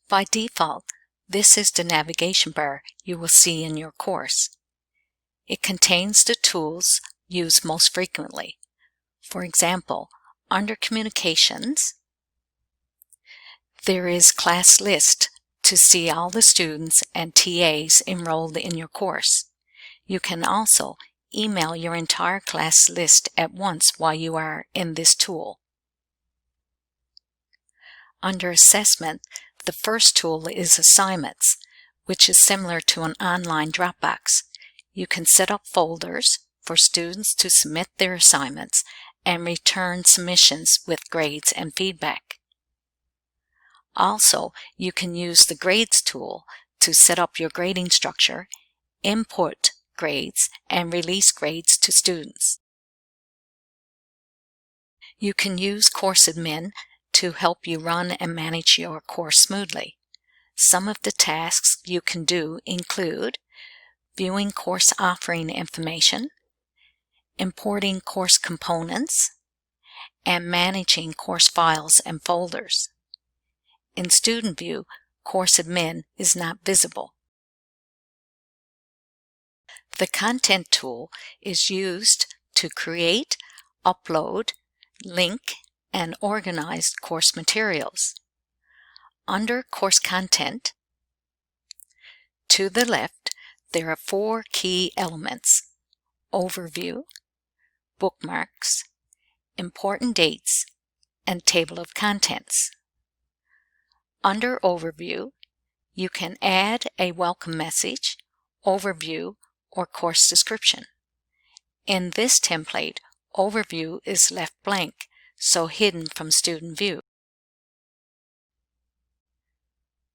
By default, this is the navigation bar you will see in your course. It contains the tools used most frequently. For example, under Communications, there is Class List to see all the students and TAs enrolled in your course. You can also email your entire class list at once while you are in this tool. Under Assessment, the first tool is Assignments, which is similar to an online Dropbox. You can set up folders for students to submit their assignments and return submissions with grades and feedback. Also, you can use the Grades tool to set up your grading structure, input grades, and release grades to students. You can use Course Admin to help you run and manage your course smoothly. Some of the tasks you can do include viewing course offering information, importing course components, and managing course files and folders. In Student View, Course Admin is not visible. The Content tool is used to create, upload, link, and organize course materials. Under Course Content, to the left, there are 4 key elements: Overview, Bookmarks, Important Dates, and Table of Contents. Under Overview, you can add a welcome message, overview, or course description. In this template, Overview is left blank, so hidden from Student View.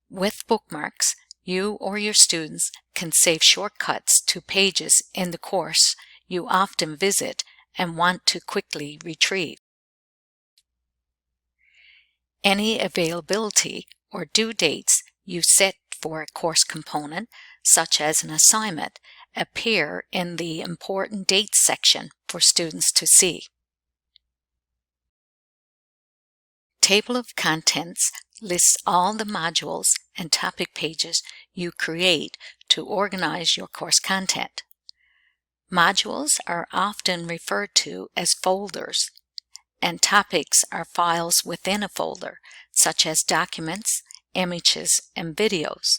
With Bookmarks, you or your students can save shortcuts to pages in the course you often visit and want to quickly retrieve. Any availability or due dates you set for a course component, such as an assignment, appear in the Important Dates section for students to see. Table of Contents lists all the modules and topic pages you create to organize your course content. Modules are often referred to as folders, and topics are files within a folder, such as documents, images, and videos.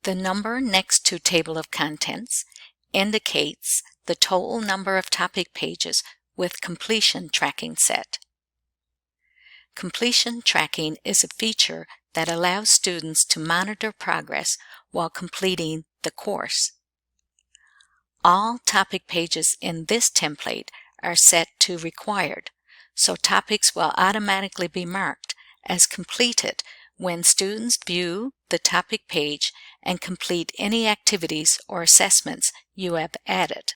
The number next to Table of Contents indicates the total number of topic pages with completion tracking set. Completion tracking is a feature that allows students to monitor progress while completing the course. All topic pages in this template are set to Required, so topics will automatically be marked as completed when students view the topic page and complete any activities or assessments you have added.